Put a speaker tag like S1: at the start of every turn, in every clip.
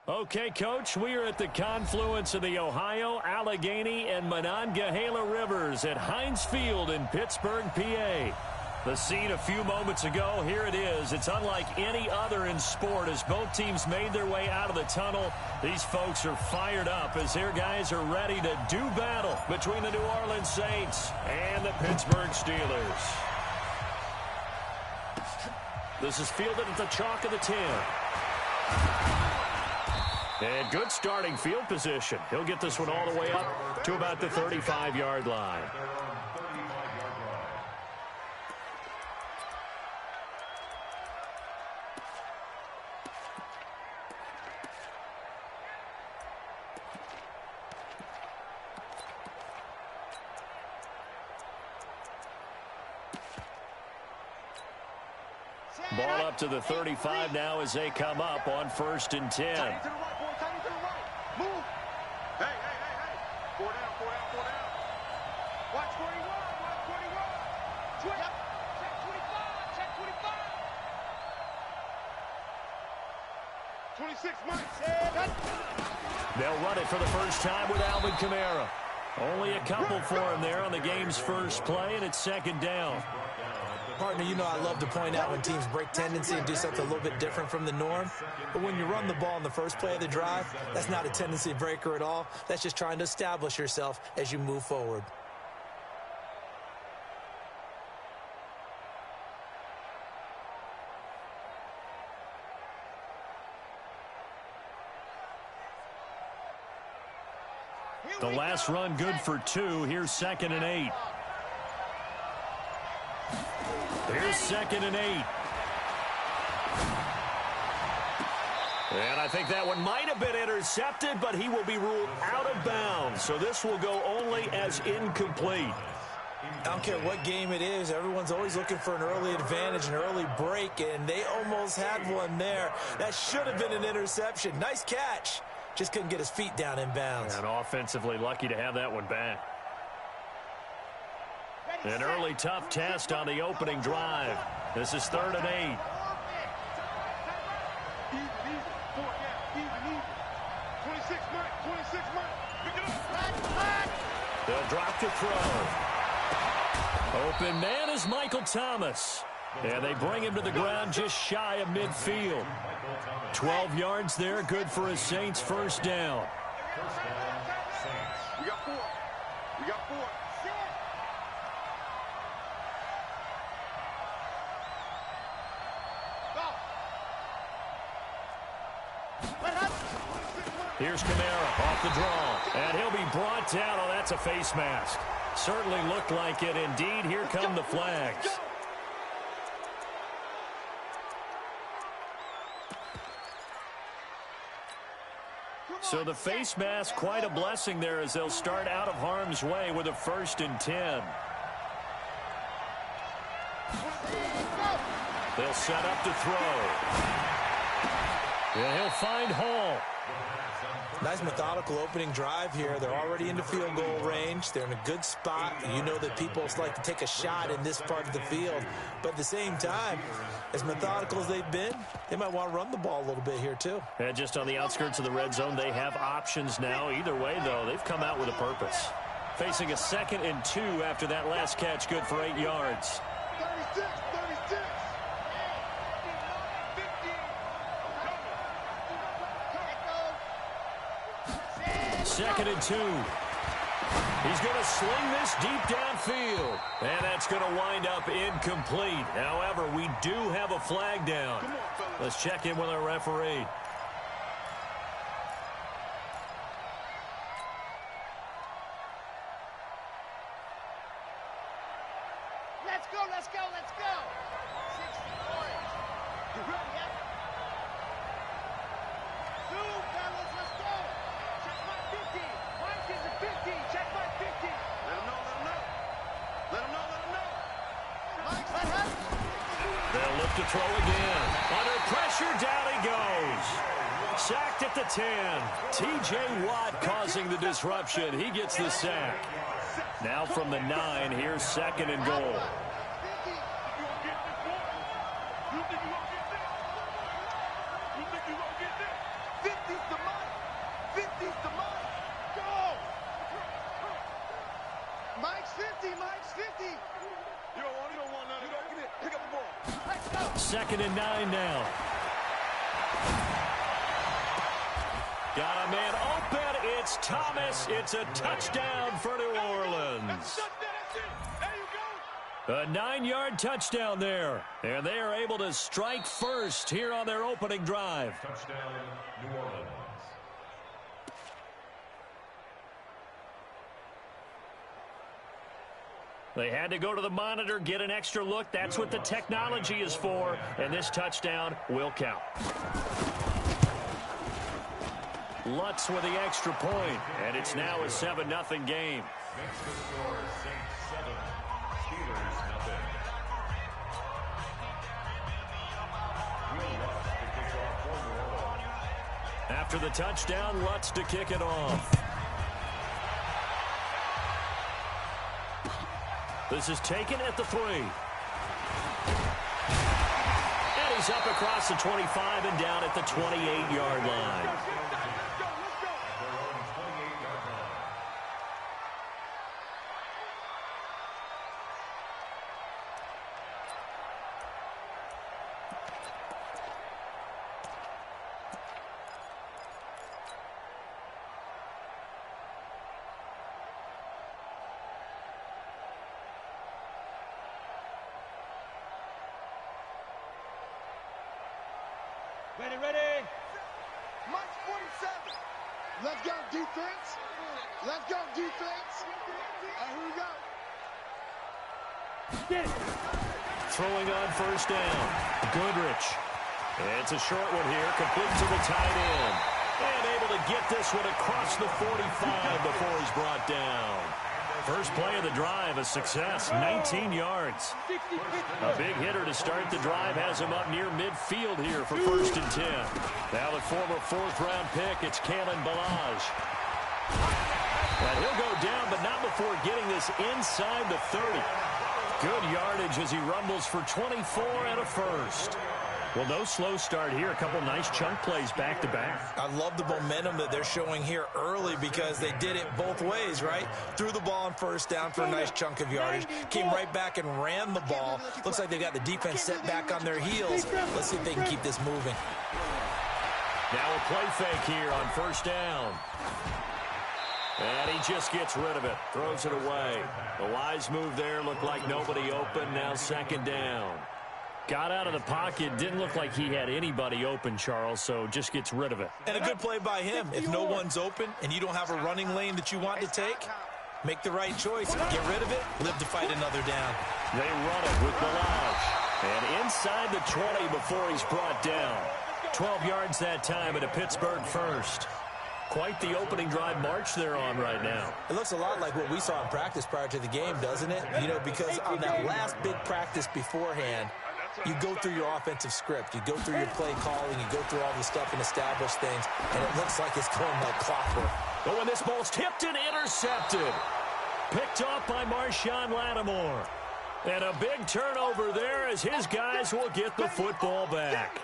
S1: Okay, Coach, we are at the confluence of the Ohio, Allegheny, and Monongahela Rivers at Heinz Field in Pittsburgh, PA. The scene a few moments ago, here it is. It's unlike any other in sport as both teams made their way out of the tunnel. These folks are fired up as their guys are ready to do battle between the New Orleans Saints and the Pittsburgh Steelers. This is fielded at the chalk of the 10. And good starting field position. He'll get this one all the way up to about the 35-yard line. Ball up to the 35 now as they come up on 1st and 10. They'll run it for the first time with Alvin Kamara. Only a couple for him there on the game's first play, and it's 2nd down.
S2: Partner, you know I love to point out when teams break tendency and do something a little bit different from the norm. But when you run the ball in the first play of the drive, that's not a tendency breaker at all. That's just trying to establish yourself as you move forward.
S1: The last run good for 2. Here's 2nd and 8. Here's 2nd and 8. And I think that one might have been intercepted, but he will be ruled out of bounds. So this will go only as incomplete.
S2: I don't care what game it is. Everyone's always looking for an early advantage, an early break, and they almost had one there. That should have been an interception. Nice catch. Just couldn't get his feet down in bounds.
S1: And offensively lucky to have that one back. An early tough test on the opening drive. This is 3rd and 8. They'll drop to throw. Open man is Michael Thomas. And they bring him to the ground just shy of midfield. 12 yards there, good for a Saints first down.
S3: We got 4. We got 4.
S1: Here's Kamara off the draw, and he'll be brought down. Oh, that's a face mask. Certainly looked like it. Indeed, here come the flags. So the face mask, quite a blessing there as they'll start out of harm's way with a 1st and 10. They'll set up to throw. And he'll find Hall.
S2: Nice methodical opening drive here. They're already into field goal range. They're in a good spot. You know that people like to take a shot in this part of the field. But at the same time, as methodical as they've been, they might want to run the ball a little bit here too.
S1: And just on the outskirts of the red zone, they have options now. Either way, though, they've come out with a purpose. Facing a 2nd and 2 after that last catch, good for 8 yards. 2nd and 2. He's going to sling this deep downfield. And that's going to wind up incomplete. However, we do have a flag down. Let's check in with our referee.
S4: Let's go, let's go, let's go. 60 points. You ready? Yep. 2, fellas, let's go. Check my 50. Mike is a 50. Check my 50. Let him know, let him know. Let him know, let him know. Mike's let him.
S1: They'll look to throw again. Under pressure, down he goes. Sacked at the 10. T.J. Watt causing the disruption. He gets the sack. Now from the 9, here's 2nd and goal.
S3: You think you won't get this? You think you won't get this? 50's the
S1: 2nd and 9 now. Got a man open. It's Thomas. It's a touchdown for New Orleans. A 9-yard touchdown there. And they are able to strike first here on their opening drive.
S5: Touchdown, New Orleans.
S1: They had to go to the monitor, get an extra look. That's what the technology is for. And this touchdown will count. Lutz with the extra point, and it's now a 7-0 game.
S5: Next to score, Saints 7, Steelers 0. Will Lutz to kick off for New Orleans.
S1: After the touchdown, Lutz to kick it off. This is taken at the 3. And he's up across the 25 and down at the 28-yard line.
S4: Ready. March 47. Let's go, defense. Let's go, defense. Here we go. Get it.
S1: Throwing on first down. Goodrich. It's a short one here, complete to the tight end. And able to get this one across the 45 before he's brought down. First play of the drive, a success, 19 yards. A big hitter to start the drive has him up near midfield here for 1st and 10. Now the former 4th-round pick, it's Kalen Ballage. And he'll go down, but not before getting this inside the 30. Good yardage as he rumbles for 24 and a first. Well, no slow start here. A couple nice chunk plays back-to-back.
S2: I love the momentum that they're showing here early because they did it both ways, right? Threw the ball on first down for a nice chunk of yardage. Came right back and ran the ball. Looks like they've got the defense set back on their heels. Let's see if they can keep this moving.
S1: Now a play fake here on first down. And he just gets rid of it. Throws it away. A wise move there. Looked like nobody open. Now 2nd down. Got out of the pocket. Didn't look like he had anybody open, Charles, so just gets rid of it.
S2: And a good play by him. If no one's open and you don't have a running lane that you want to take, make the right choice. Get rid of it. Live to fight another down.
S1: They run it with Ballage. And inside the 20 before he's brought down. 12 yards that time at a Pittsburgh first. Quite the opening drive march they're on right now.
S2: It looks a lot like what we saw in practice prior to the game, doesn't it? You know, because on that last big practice beforehand, you go through your offensive script. You go through your play calling. You go through all the stuff and establish things. And it looks like it's going like clockwork.
S1: But when this ball's tipped and intercepted. Picked off by Marshawn Lattimore. And a big turnover there as his guys will get the football back.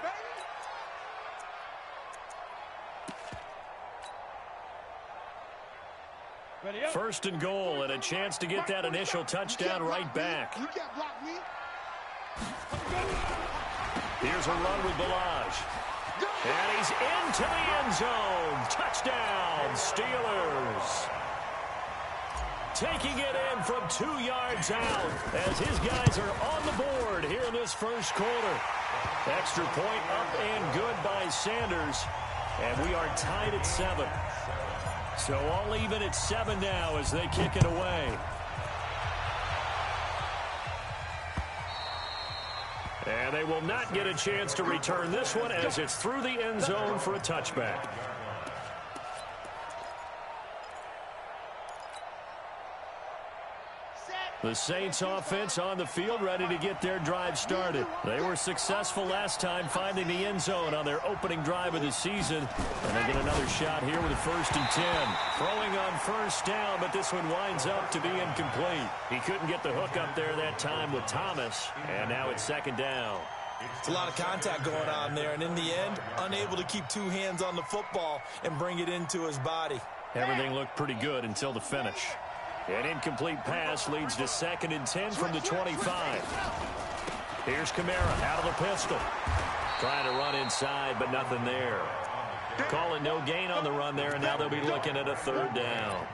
S1: First and goal and a chance to get that initial touchdown right back. Here's a run with Ballage. And he's into the end zone. Touchdown, Steelers. Taking it in from 2 yards out as his guys are on the board here in this first quarter. Extra point up and good by Sanders. And we are tied at 7. So all even at 7 now as they kick it away. And they will not get a chance to return this one as it's through the end zone for a touchback. The Saints offense on the field ready to get their drive started. They were successful last time finding the end zone on their opening drive of the season. And they get another shot here with a 1st and 10. Throwing on first down, but this one winds up to be incomplete. He couldn't get the hook up there that time with Thomas. And now it's 2nd down.
S2: It's a lot of contact going on there. And in the end, unable to keep 2 hands on the football and bring it into his body.
S1: Everything looked pretty good until the finish. An incomplete pass leads to 2nd and 10 from the 25. Here's Kamara out of the pistol. Trying to run inside, but nothing there. Calling no gain on the run there, and now they'll be looking at a third down.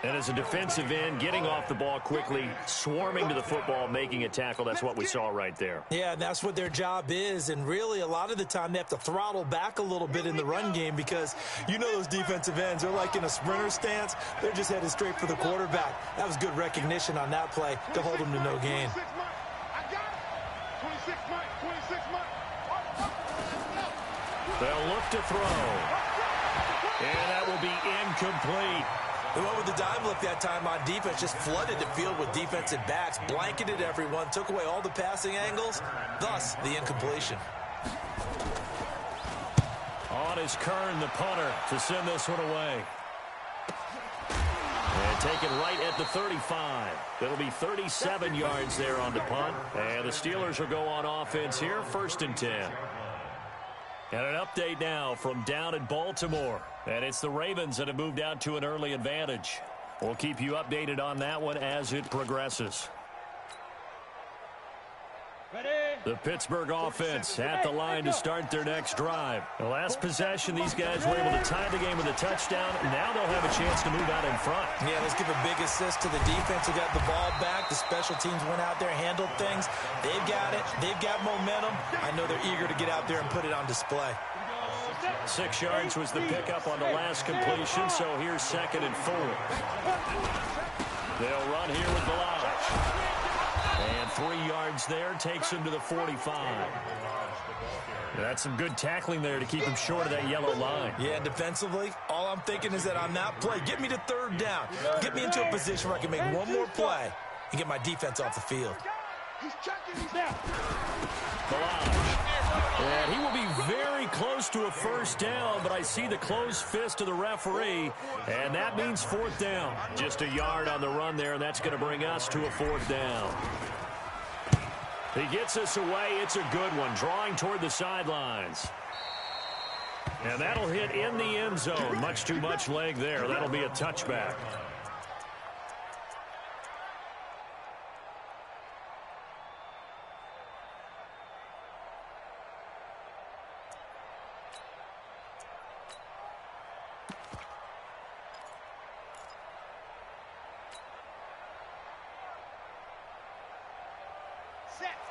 S1: And as a defensive end, getting off the ball quickly, swarming to the football, making a tackle, that's what we saw right there.
S2: Yeah, and that's what their job is, and really a lot of the time they have to throttle back a little bit in the run game because you know those defensive ends, they're like in a sprinter stance. They're just headed straight for the quarterback. That was good recognition on that play to hold them to no gain.
S1: They'll look to throw. And that will be incomplete.
S2: They went with the dime look that time on defense, just flooded the field with defensive backs, blanketed everyone, took away all the passing angles, thus the incompletion.
S1: On is Kern, the punter, to send this one away. And taken right at the 35. It'll be 37 yards there on the punt. And the Steelers will go on offense here, 1st and 10. And an update now from down in Baltimore. And it's the Ravens that have moved out to an early advantage. We'll keep you updated on that one as it progresses. The Pittsburgh offense at the line to start their next drive. The last possession, these guys were able to tie the game with a touchdown. Now they'll have a chance to move out in front.
S2: Yeah, let's give a big assist to the defense who got the ball back. The special teams went out there, handled things. They've got it. They've got momentum. I know they're eager to get out there and put it on display.
S1: 6 yards was the pickup on the last completion, so here's 2nd and 4. They'll run here with Balaj. And 3 yards there takes him to the 45. That's some good tackling there to keep him short of that yellow line.
S2: Yeah, defensively, all I'm thinking is that on that play, get me to 3rd down. Get me into a position where I can make one more play and get my defense off the field.
S1: Balaj. And he will be very close to a 1st down, but I see the closed fist of the referee, and that means 4th down. Just a yard on the run there, and that's going to bring us to a 4th down. He gets us away. It's a good one, drawing toward the sidelines. And that'll hit in the end zone. Much too much leg there. That'll be a touchback.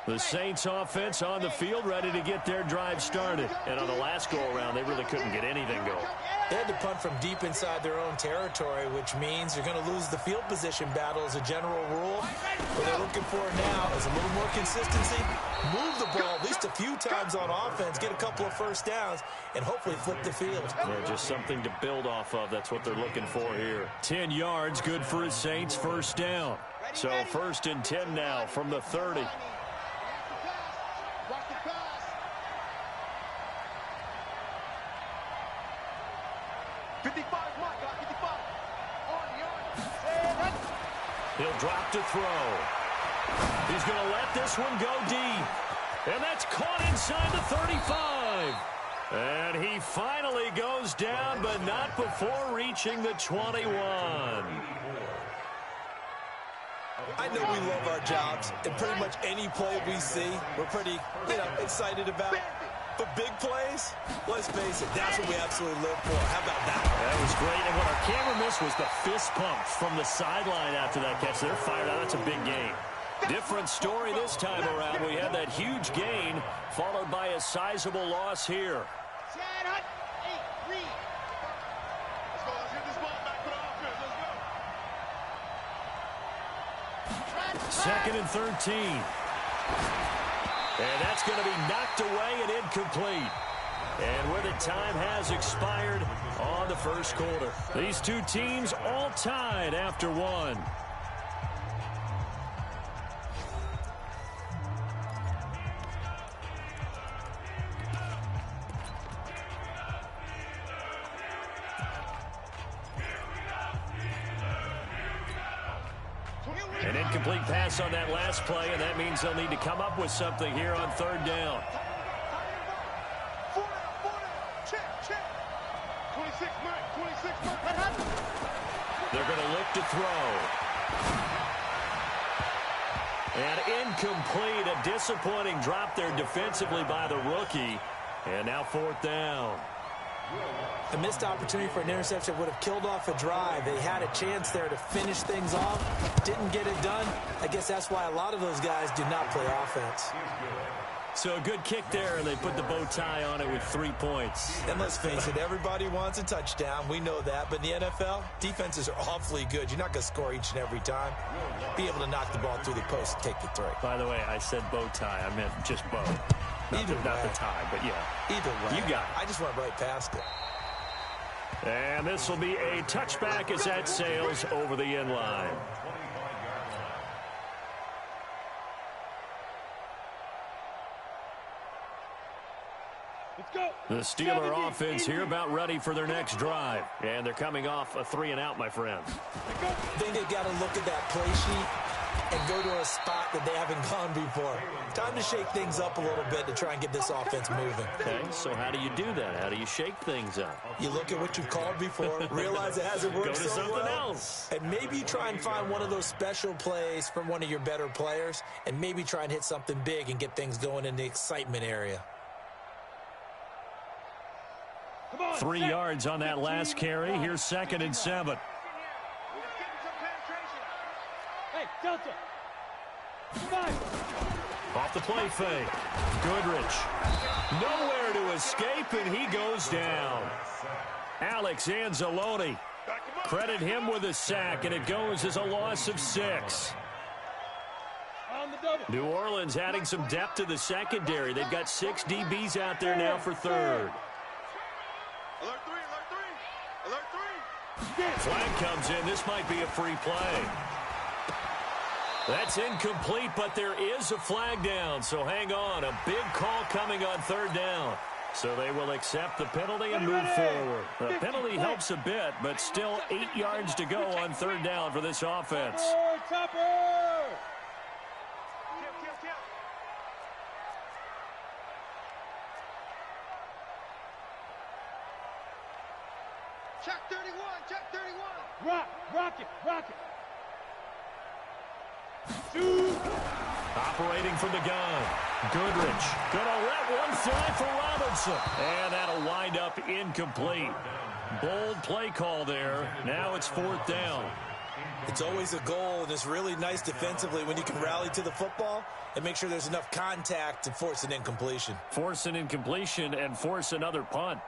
S1: The Saints offense on the field, ready to get their drive started. And on the last go-around, they really couldn't get anything going.
S2: They had to punt from deep inside their own territory, which means you're going to lose the field position battle as a general rule. What they're looking for now is a little more consistency, move the ball at least a few times on offense, get a couple of 1st downs, and hopefully flip the field.
S1: Yeah, just something to build off of. That's what they're looking for here. 10 yards, good for his Saints, 1st down. So 1st and 10 now from the 30.
S4: 55, Mike, 55.
S1: He'll drop to throw. He's going to let this one go deep. And that's caught inside the 35. And he finally goes down, but not before reaching the 21.
S2: I know we love our jobs, and pretty much any play we see, we're pretty, excited about. But big plays, let's face it, that's what we absolutely live for. How about that?
S1: That was great, and what our camera missed was the fist pump from the sideline after that catch. They're fired out. That's a big gain. Different story this time around. We had that huge gain, followed by a sizable loss here. Second and 13. And that's going to be knocked away and incomplete. And where the time has expired on the 1st quarter. These two teams all tied after one. An incomplete pass on that last play, and that means they'll need to come up with something here on 3rd down. They're going to look to throw. And incomplete. A disappointing drop there defensively by the rookie. And now 4th down.
S2: A missed opportunity for an interception would have killed off a drive. They had a chance there to finish things off. Didn't get it done. I guess that's why a lot of those guys do not play offense.
S1: So a good kick there, and they put the bow tie on it with 3 points.
S2: And let's face it, everybody wants a touchdown. We know that. But in the NFL, defenses are awfully good. You're not going to score each and every time. Be able to knock the ball through the post and take the 3.
S1: By the way, I said bow tie. I meant just bow. Not the tie, but yeah.
S2: Either way.
S1: You got it.
S2: I just went right past it.
S1: And this will be a touchback as that sails over the end line. The Steeler offense here about ready for their next drive. And they're coming off a 3-and-out, my friends.
S2: I think they've got to look at that play sheet and go to a spot that they haven't gone before. Time to shake things up a little bit to try and get this offense moving.
S1: Okay, so how do you do that? How do you shake things up?
S2: You look at what you've called before, realize it hasn't worked
S1: so
S2: well.
S1: Go to something else.
S2: And maybe you try and find one of those special plays from one of your better players, and maybe try and hit something big and get things going in the excitement area.
S1: 3 yards on that last carry. Here's 2nd and 7.
S4: Hey, Delta.
S1: Off the play fake. Goodrich. Nowhere to escape, and he goes down. Alex Anzalone. Credit him with a sack, and it goes as a loss of 6. New Orleans adding some depth to the secondary. They've got 6 DBs out there now for 3rd.
S3: Alert 3, alert 3, alert 3.
S1: Flag comes in. This might be a free play. That's incomplete, but there is a flag down, so hang on. A big call coming on 3rd down. So they will accept the penalty and move forward. The penalty helps a bit, but still 8 yards to go on 3rd down for this offense.
S4: Check 31, check 31.
S6: Rock it.
S1: Operating from the gun. Goodrich gonna let one fly for Robinson. And that'll wind up incomplete. Bold play call there. Now it's 4th down.
S2: It's always a goal, and it's really nice defensively when you can rally to the football and make sure there's enough contact to force an incompletion.
S1: Force an incompletion and force another punt.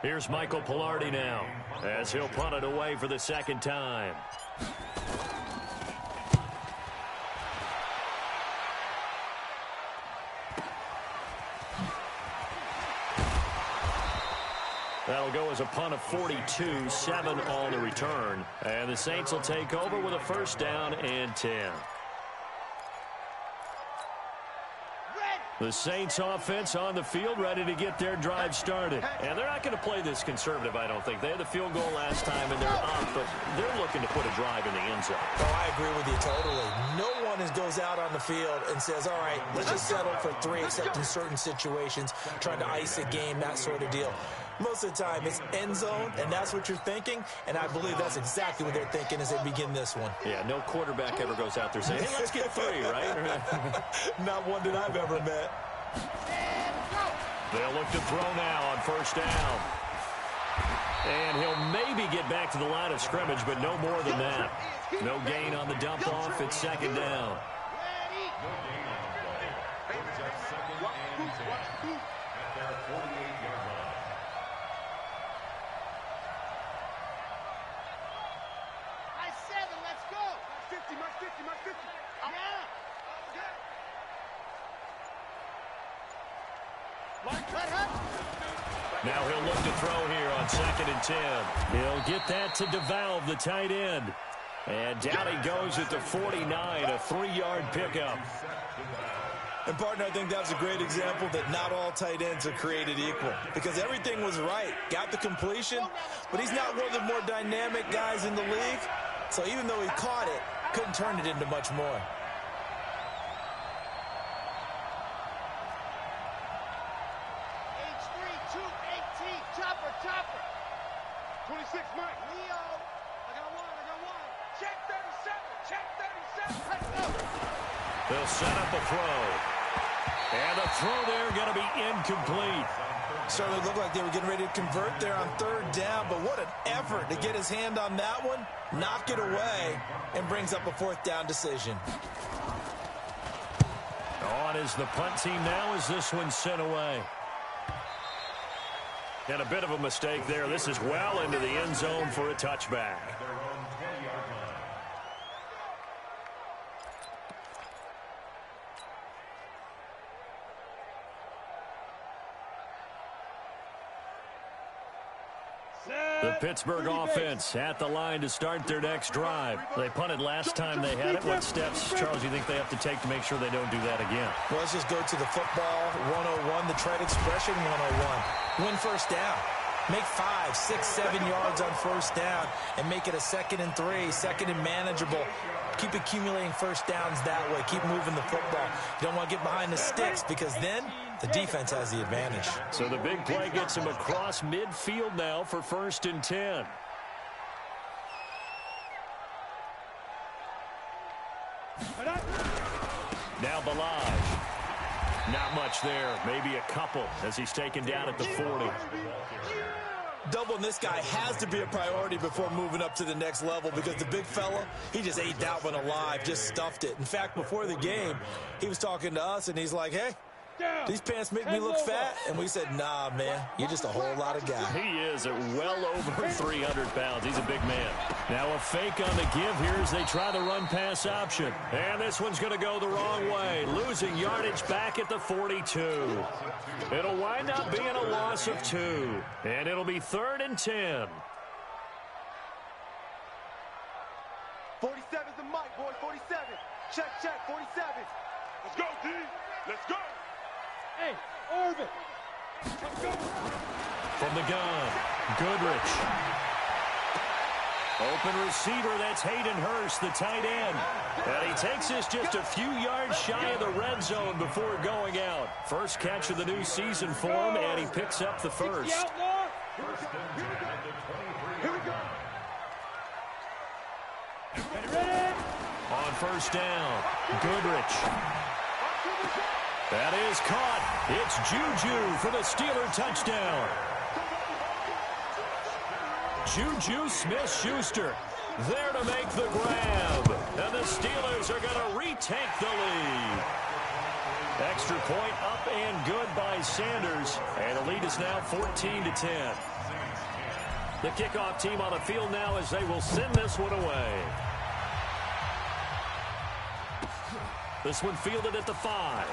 S1: Here's Michael Pilardi now as he'll punt it away for the 2nd time. That'll go as a punt of 42, 7 on the return. And the Saints will take over with a 1st down and 10. The Saints offense on the field ready to get their drive started. And they're not going to play this conservative, I don't think. They had the field goal last time, and they're up, but they're looking to put a drive in the end zone.
S2: Oh, I agree with you totally. No one goes out on the field and says, all right, let's just settle for 3, except in certain situations, trying to ice a game, that sort of deal. Most of the time, it's end zone, and that's what you're thinking, and I believe that's exactly what they're thinking as they begin this one.
S1: Yeah, no quarterback ever goes out there saying, hey, let's get 3, right?
S2: Not one that I've ever met.
S1: They'll look to throw now on 1st down. And he'll maybe get back to the line of scrimmage, but no more than that. No gain on the dump off. It's 2nd down. Now he'll look to throw here on 2nd and 10. He'll get that to DeValve, the tight end. And down he goes at the 49, a 3-yard pickup.
S2: And, partner, I think that's a great example that not all tight ends are created equal, because everything was right. Got the completion, but he's not one of the more dynamic guys in the league. So even though he caught it, couldn't turn it into much more.
S4: Chopper. 26, Mike. Leo. I got one. Check 37. Let's go.
S1: They'll set up a throw. And the throw there going to be incomplete.
S2: Certainly looked like they were getting ready to convert there on third down, but what an effort to get his hand on that one, knock it away, and brings up a fourth down decision.
S1: On is the punt team now as this one's sent away. And a bit of a mistake there. This is well into the end zone for a touchback. The Pittsburgh offense at the line to start their next drive. They punted last time they had it. What steps, Charles, you think they have to take to make sure they don't do that again?
S2: Well, let's just go to the football 101, the trade expression 101. Win first down. Make 5, 6, 7 yards on first down and make it a 2nd and 3, 2nd and manageable. Keep accumulating first downs that way. Keep moving the football. You don't want to get behind the sticks because then the defense has the advantage.
S1: So the big play gets him across midfield now for 1st and 10. Now Balaj. Not much there. Maybe a couple as he's taken down at the 40.
S2: Doubling this guy has to be a priority before moving up to the next level because the big fella, he just ate that one alive, just stuffed it. In fact, before the game, he was talking to us, and he's like, hey, these pants make me look fat. And we said, nah, man, you're just a whole lot of guy.
S1: He is at well over 300 pounds. He's a big man. Now a fake on the give here as they try the run-pass option. And this one's going to go the wrong way, losing yardage back at the 42. It'll wind up being a loss of 2. And it'll be 3rd and 10.
S3: 47's the mic, boy. 47. Check, 47. Let's go, D. Let's go.
S4: Hey, Orbit. Let's go.
S1: From the gun, Goodrich. Open receiver, that's Hayden Hurst, the tight end. And he takes this just a few yards shy of the red zone before going out. First catch of the new season for him, and he picks up the first.
S3: Here we go.
S4: Ready?
S1: On first down, Goodrich. That is caught. It's Juju for the Steeler touchdown. Juju Smith-Schuster there to make the grab. And the Steelers are going to retake the lead. Extra point up and good by Sanders. And the lead is now 14-10. The kickoff team on the field now as they will send this one away. This one fielded at the 5.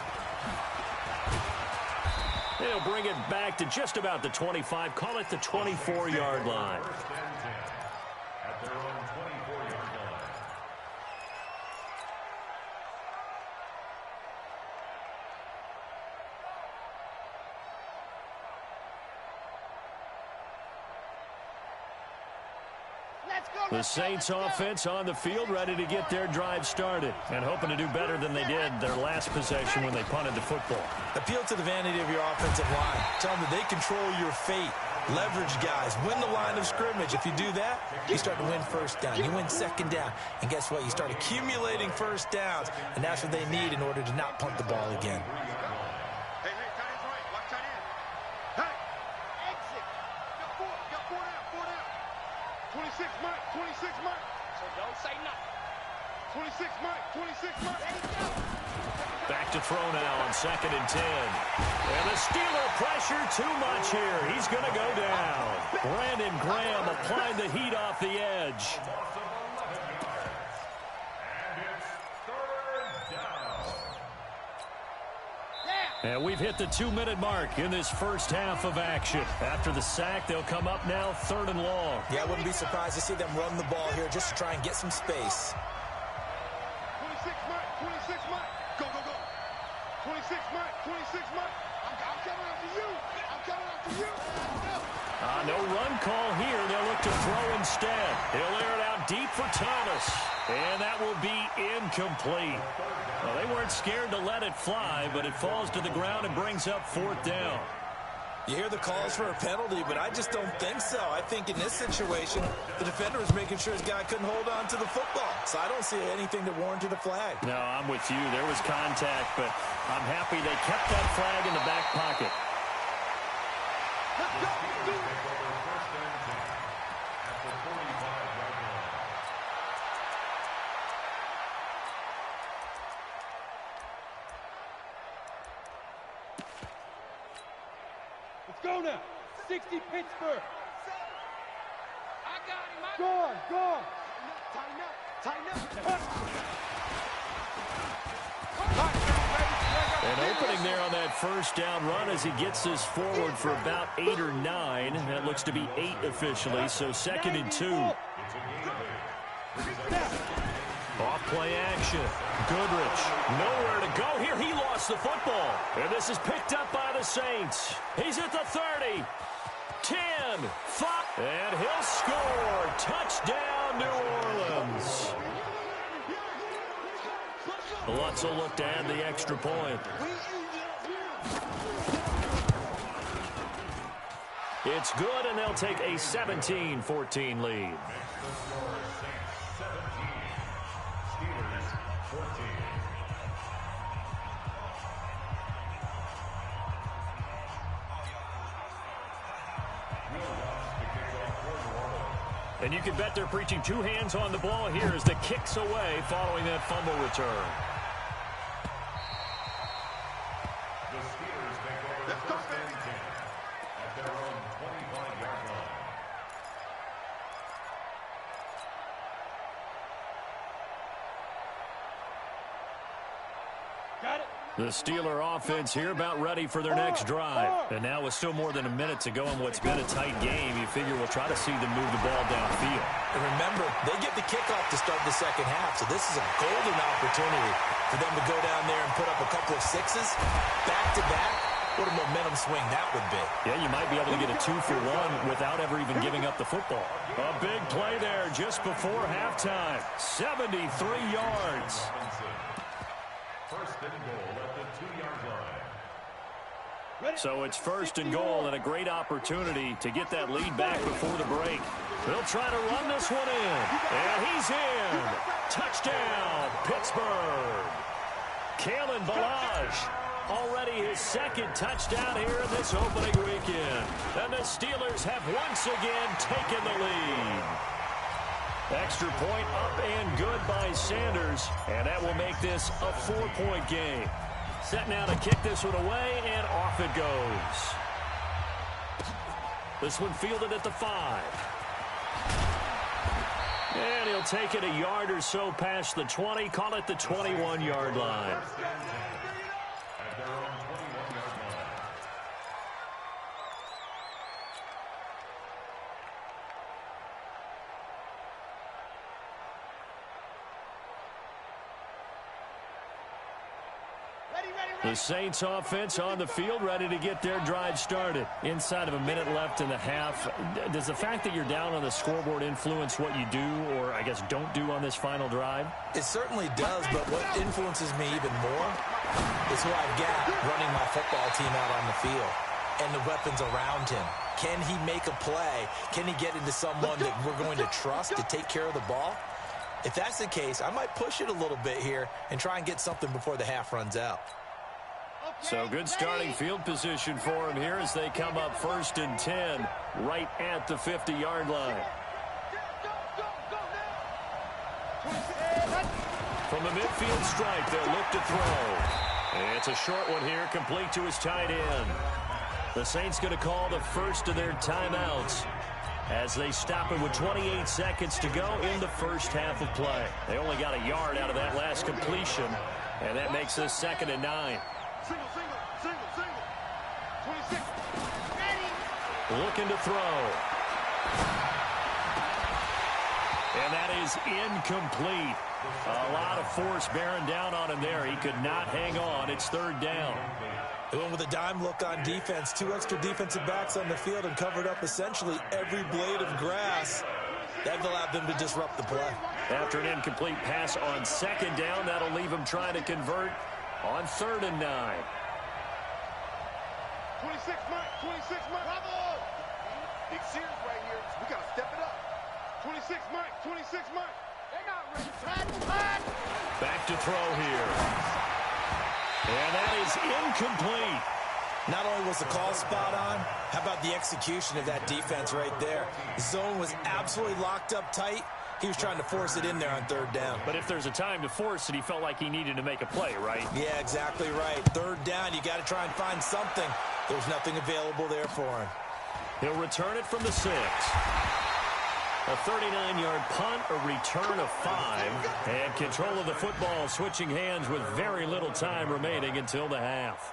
S1: They'll bring it back to just about the 25. Call it the 24-yard line.
S5: At their own 24-yard line.
S1: The Saints offense on the field ready to get their drive started and hoping to do better than they did their last possession when they punted the football.
S2: Appeal to the vanity of your offensive line. Tell them that they control your fate. Leverage guys. Win the line of scrimmage. If you do that, you start to win first down. You win second down. And guess what? You start accumulating first downs. And that's what they need in order to not punt the ball again.
S3: Hey, tight end's right. Watch tight end. Hey. Exit. Got four down. 26 Mike.
S4: So don't say nothing.
S3: 26 Mike.
S4: There you go.
S1: Back to throw now on 2nd and 10. And the Steeler pressure too much here. He's going to go down. Brandon Graham applying the heat off the edge. And we've hit the 2-minute mark in this first half of action. After the sack, they'll come up now 3rd and long.
S2: Yeah, I wouldn't be surprised to see them run the ball here just to try and get some space.
S3: 26 Mike. Go. 26 Mike. I'm coming after you.
S1: No run call here. They'll look to throw instead. He'll air it out deep for Thomas. And that will be incomplete. Well, they weren't scared to let it fly, but it falls to the ground and brings up 4th down.
S2: You hear the calls for a penalty, but I just don't think so. I think in this situation, the defender was making sure his guy couldn't hold on to the football. So I don't see anything that warranted a flag.
S1: No, I'm with you. There was contact, but I'm happy they kept that flag in the back pocket.
S4: Let's go. Go now. 60 Pittsburgh. I got him. Go. Tighten up.
S1: An opening there on that first down run as he gets this forward for about 8 or 9. That looks to be 8 officially, so 2nd and 2. Off play action. Goodrich, nowhere to go here. He lost the football. And this is picked up by the Saints. He's at the 30. 10, 5, and he'll score. Touchdown, New Orleans. Lutz will look to add the extra point. It's good, and they'll take a 17-14 lead. And you can bet they're preaching 2 hands on the ball here as the kick's away following that fumble return.
S5: The Steelers take over first and 10 at their own 25-yard line.
S4: Got it.
S1: The Steeler offense here about ready for their next drive. And now with still more than a minute to go in what's been a tight game, you figure we'll try to see them move the ball downfield.
S2: And remember, they get the kickoff to start the second half, so this is a golden opportunity for them to go down there and put up a couple of 6s back-to-back. What a momentum swing that would be.
S1: Yeah, you might be able to get a 2-for-1 without ever even giving up the football. A big play there just before halftime. 73 yards.
S5: First and goal at the 2-yard line.
S1: So it's 1st and goal and a great opportunity to get that lead back before the break. They'll try to run this one in. And he's in. Touchdown, Pittsburgh. Kalen Ballage. Already his 2nd touchdown here in this opening weekend. And the Steelers have once again taken the lead. Extra point up and good by Sanders. And that will make this a 4-point game. Set now to kick this one away, and off it goes. This one fielded at the 5. And he'll take it a yard or so past the 20. Call it the 21-yard line.
S5: At their own 21-yard line.
S1: The Saints offense on the field ready to get their drive started. Inside of a minute left in the half. Does the fact that you're down on the scoreboard influence what you do or, I guess, don't do on this final drive?
S2: It certainly does, but what influences me even more is who I've got running my football team out on the field and the weapons around him. Can he make a play? Can he get into someone that we're going to trust to take care of the ball? If that's the case, I might push it a little bit here and try and get something before the half runs out.
S1: So good starting field position for him here as they come up 1st and 10 right at the 50-yard line. From the midfield stripe, they'll look to throw. And it's a short one here, complete to his tight end. The Saints going to call the first of their timeouts as they stop it with 28 seconds to go in the first half of play. They only got a yard out of that last completion, and that makes this 2nd and 9.
S3: Single. 26.
S1: Looking to throw. And that is incomplete. A lot of force bearing down on him there. He could not hang on. It's 3rd down.
S2: They went with a dime look on defense. 2 extra defensive backs on the field and covered up essentially every blade of grass. That allowed them to disrupt the play.
S1: After an incomplete pass on 2nd down, that'll leave him trying to convert on 3rd and 9.
S3: 26, Mike. 26, Mike. Bravo. Big series right here. We got to step it up. 26, Mike. 26, Mike. They're not ready.
S1: Back to throw here. And that is incomplete.
S2: Not only was the call spot on, how about the execution of that defense right there? The zone was absolutely locked up tight. He was trying to force it in there on third down.
S1: But if there's a time to force it, he felt like he needed to make a play, right?
S2: Yeah, exactly right. Third down, you got to try and find something. There's nothing available there for him.
S1: He'll return it from the 6. A 39-yard punt, a return of 5. And control of the football switching hands with very little time remaining until the half.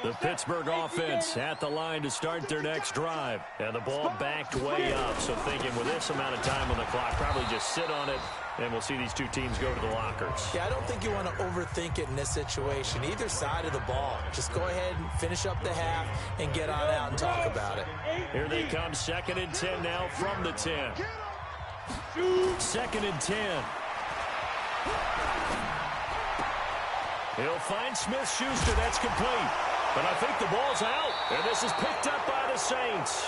S1: The Pittsburgh offense at the line to start their next drive. And the ball backed way up. So thinking with this amount of time on the clock, probably just sit on it, and we'll see these two teams go to the lockers.
S2: Yeah, I don't think you want to overthink it in this situation. Either side of the ball. Just go ahead and finish up the half and get on out and talk about it.
S1: Here they come, 2nd and 10 now from the 10. 2nd and 10. He'll find Smith-Schuster. That's complete. But I think the ball's out, and this is picked up by the Saints.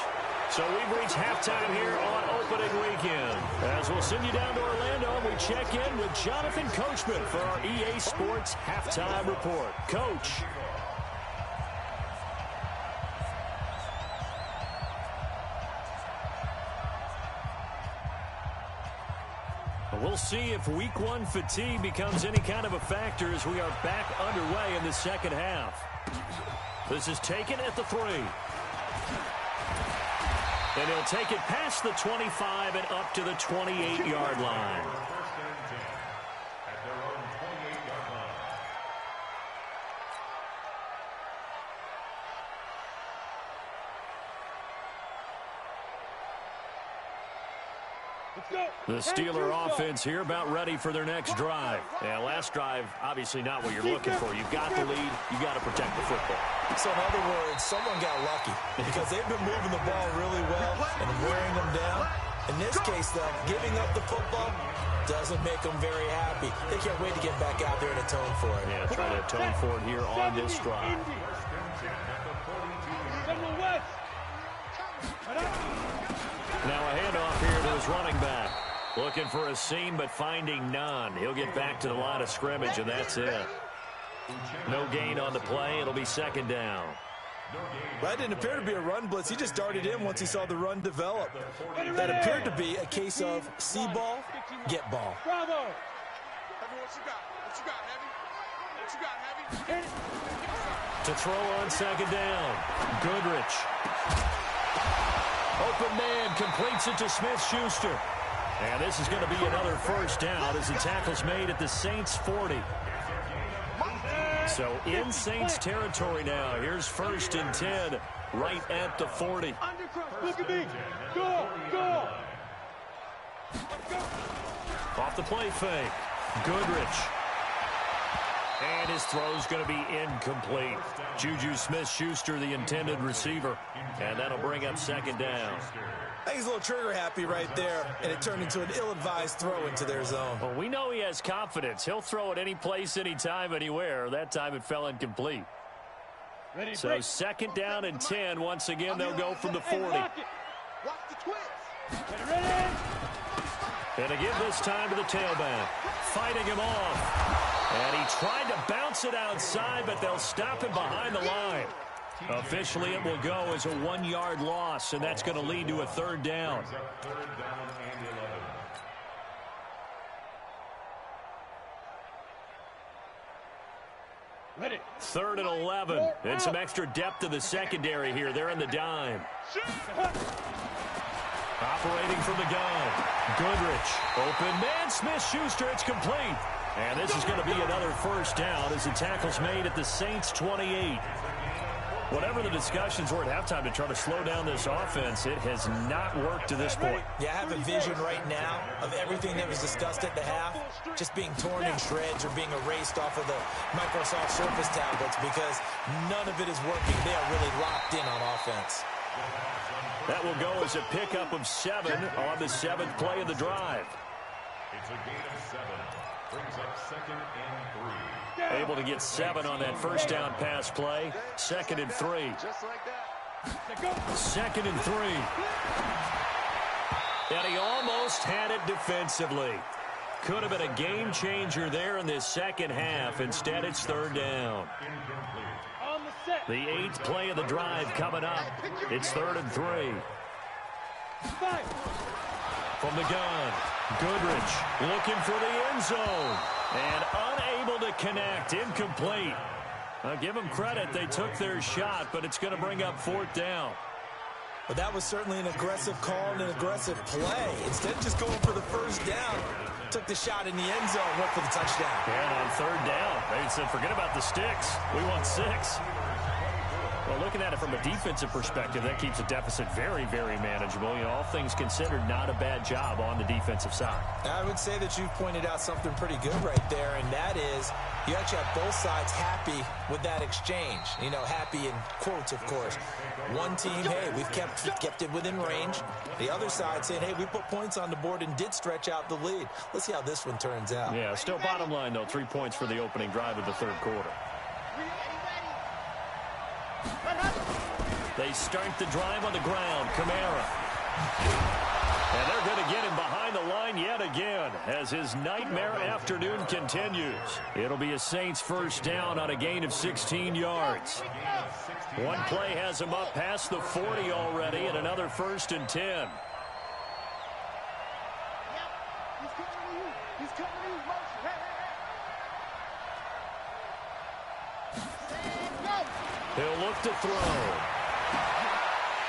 S1: So we've reached halftime here on opening weekend. As we'll send you down to Orlando, we check in with Jonathan Coachman for our EA Sports Halftime Report. Coach. We'll see if week 1 fatigue becomes any kind of a factor as we are back underway in the second half. This is taken at the 3. And he'll take it past the 25 and up to the 28-yard line. The Steeler offense here about ready for their next drive. Yeah, last drive, obviously not what you're looking for. You've got the lead. You've got to protect the football.
S2: So in other words, someone got lucky because they've been moving the ball really well and wearing them down. In this case, though, giving up the football doesn't make them very happy. They can't wait to get back out there and atone for it.
S1: Yeah, trying to atone for it here on this drive. Now a handoff here to his running back. Looking for a seam, but finding none. He'll get back to the line of scrimmage, and that's it. No gain on the play. It'll be 2nd down.
S2: That didn't appear to be a run blitz. He just darted in once he saw the run develop. That appeared to be a case of see ball, get ball.
S3: Bravo. What you got? What you got, Heavy? What you got, Heavy?
S1: To throw on 2nd down. Goodrich. Open man completes it to Smith-Schuster. And this is going to be another first down as the tackle's made at the Saints 40. So in Saints territory now. Here's 1st and 10 right at the 40.
S3: Look at me. Go.
S1: Off the play fake. Goodrich. And his throw's going to be incomplete. Juju Smith-Schuster, the intended receiver. And that'll bring up 2nd down.
S2: I think he's a little trigger happy right there, and it turned into an ill-advised throw into their zone.
S1: Well, we know he has confidence. He'll throw it any place, anytime, anywhere. That time it fell incomplete. So 2nd down and 10. Once again, they'll go from the 40.
S3: Watch the twist.
S1: And again this time to the tailback. Fighting him off. And he tried to bounce it outside, but they'll stop him behind the line. Officially, it will go as a 1-yard loss, and that's going to lead to a 3rd down.
S3: Ready.
S1: 3rd and 11. And some extra depth to the secondary here. They're in the dime. Operating from the gun. Goodrich. Open man. Smith-Schuster. It's complete. And this is going to be another first down as the tackle's made at the Saints 28. Whatever the discussions were at halftime to try to slow down this offense, it has not worked to this point.
S2: Yeah, I have a vision right now of everything that was discussed at the half just being torn in shreds or being erased off of the Microsoft Surface tablets because none of it is working. They are really locked in on offense.
S1: That will go as a pickup of 7 on the 7th play of the drive.
S5: It's a gain of 7. Brings up 2nd and 3.
S1: Able to get 7 on that first down pass play. 2nd and 3.
S3: Just like that.
S1: 2nd and 3. And he almost had it defensively. Could have been a game changer there in this second half. Instead, it's 3rd down. The 8th play of the drive coming up. It's 3rd and 3. From the gun, Goodrich looking for the end zone. And unable to connect. Incomplete. I'll give them credit. They took their shot, but it's going to bring up 4th down.
S2: But that was certainly an aggressive call and an aggressive play. Instead of just going for the first down, took the shot in the end zone, went for the touchdown.
S1: And on 3rd down, they said, forget about the sticks. We want 6. Well, looking at it from a defensive perspective, that keeps the deficit very, very manageable. You know, all things considered, not a bad job on the defensive side.
S2: I would say that you pointed out something pretty good right there, and that is you actually have both sides happy with that exchange. You know, happy in quotes, of course. One team, hey, we've kept it within range. The other side saying, hey, we put points on the board and did stretch out the lead. Let's see how this one turns out.
S1: Yeah, still bottom line, though, 3 points for the opening drive of the 3rd quarter. They start the drive on the ground. Kamara. And they're going to get him behind the line yet again as his nightmare afternoon continues. It'll be a Saints first down on a gain of 16 yards. One play has him up past the 40 already, and another 1st and 10. He'll look to throw.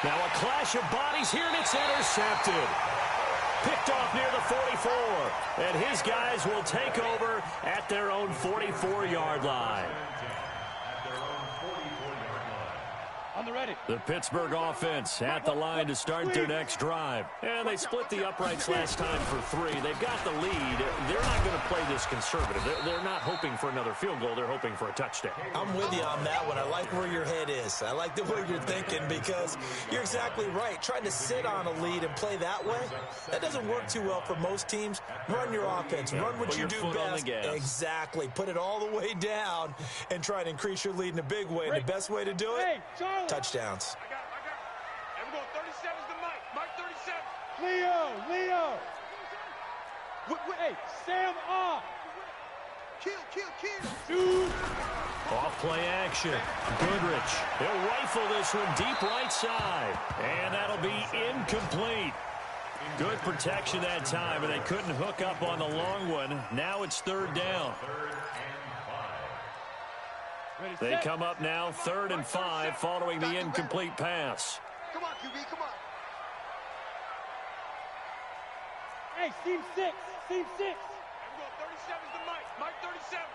S1: Now a clash of bodies here, and it's intercepted. Picked off near the 44. And his guys will take over at their own 44-yard line.
S4: On the ready.
S1: The Pittsburgh offense at the line to start their next drive. And they split the uprights last time for 3. They've got the lead. They're not going to play this conservative. They're not hoping for another field goal. They're hoping for a touchdown.
S2: I'm with you on that one. I like where your head is. I like the way you're thinking because you're exactly right. Trying to sit on a lead and play that way, that doesn't work too well for most teams. Run your offense. Run what you do best. Exactly. Put it all the way down and try and increase your lead in a big way. And the best way to do it, touchdowns.
S3: I got it. Everyone, 37's the Mike. Mike 37.
S4: Leo. Hey, Sam off.
S3: Kill.
S4: Shoot.
S1: Off play action. Goodrich. He'll rifle this one deep right side. And that'll be incomplete. Good protection that time, but they couldn't hook up on the long one. Now it's 3rd down. They come up now 3rd and 5 following the incomplete pass.
S3: Come on, QB, come on.
S4: Hey, team 6.
S3: Everyone, 37's the Mike. Mike 37.